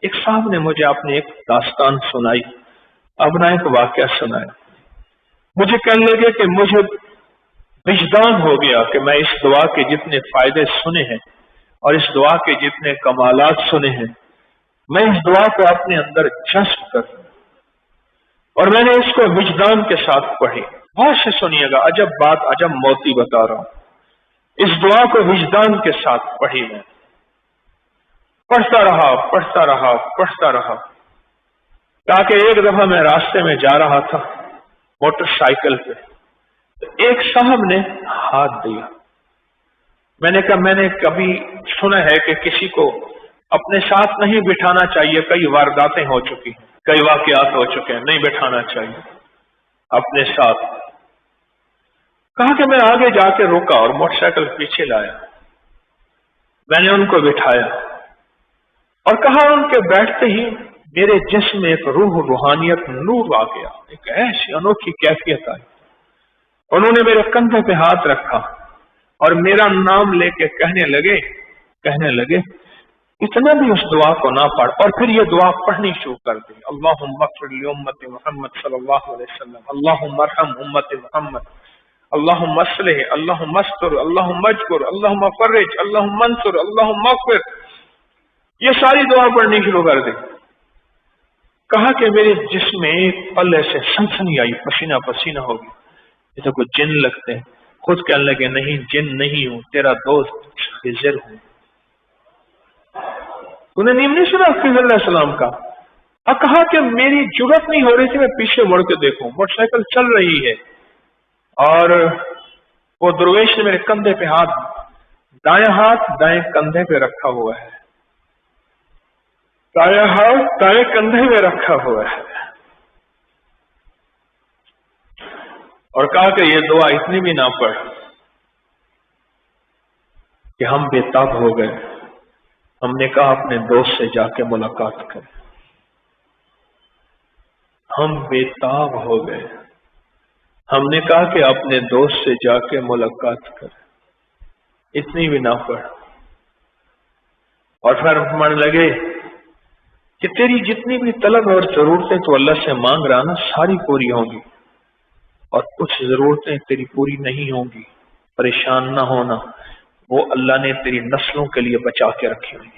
ایک صاحب نے مجھے اپنی ایک داستان سنائی، اپنا ایک واقعہ سنایا. مجھے کہنے لگے کہ مجھے وجدان ہو گیا کہ میں اس دعا کے جتنے فائدے سنے ہیں اور اس دعا کے جتنے کمالات سنے ہیں، میں اس دعا کو اپنے اندر جذب کروں. اور میں نے اس کو وجدان کے ساتھ پڑھی. بہت سے سنیے گا، عجب بات، عجب موتی بتا رہا ہوں. اس دعا کو وجدان کے ساتھ پڑھی میں، پڑھتا رہا تاکہ ایک دفعہ میں راستے میں جا رہا تھا موٹر سائیکل پہ، تو ایک صاحب نے ہاتھ دیا. میں نے کہا میں نے کبھی سنا ہے کہ کسی کو اپنے ساتھ نہیں بٹھانا چاہیے، کئی وارداتیں ہو چکی ہیں، کئی واقعات ہو چکے ہیں، نہیں بٹھانا چاہیے اپنے ساتھ. کہا کہ میں آگے جا کے روکا اور موٹر سائیکل پیچھے لایا. میں نے ان کو بٹھایا اور کہا ان کے بیٹھتے ہی میرے جسم میں ایک روحانیت، نور آ گیا، ایک ایسی انوکھی کیفیت آئی. انہوں نے میرے کندھے پہ ہاتھ رکھا اور میرا نام لے کے کہنے لگے اتنا بھی اس دعا کو نہ پڑھ، اور پھر یہ دعا پڑھنی شروع کر دی. اللہم اغفر لامت محمد صلی اللہ علیہ وسلم، اللہم ارحم امت محمد، اللہم اصلح، اللہم استر، اللہم اجبر، اللہم فرج، اللہم انصر، اللہم اغفر. یہ ساری دعا پڑھنی شروع کر دی. کہا کہ میرے جسم میں ایک پل ایسے سنسنی آئی، پسینہ پسینہ ہو گیا، جیسے کوئی جن لگتے ہیں. خود کہنے لگے نہیں جن نہیں ہوں، تیرا دوست خضر ہوں. انہیں نہیں سنا خضر علیہ السلام کا. اب کہا کہ میری جرات نہیں ہو رہی تھی میں پیچھے مڑ کے دیکھوں، موٹر سائیکل چل رہی ہے اور وہ درویش نے میرے کندھے پہ دائیں ہاتھ دائیں کندھے پہ رکھا ہوا ہے، دائیں ہاتھ دائیں کندھے پہ رکھا ہوا ہے، اور کہا کہ یہ دعا اتنی بھی نہ پڑھ کہ ہم بے تاب ہو گئے. ہم نے کہا اپنے دوست سے جا کے ملاقات کریں. ہم بے تاب ہو گئے، ہم نے کہا کہ اپنے دوست سے جا کے ملاقات کریں. اتنی بھی نہ پڑھ. اور پھر من لگے کہ تیری جتنی بھی طلب اور ضرورتیں تو اللہ سے مانگ رہا نا، ساری پوری ہوں گی، اور کچھ ضرورتیں تیری پوری نہیں ہوں گی. پریشان نہ ہونا، وہ اللہ نے تیری نسلوں کے لیے بچا کے رکھی ہوئی.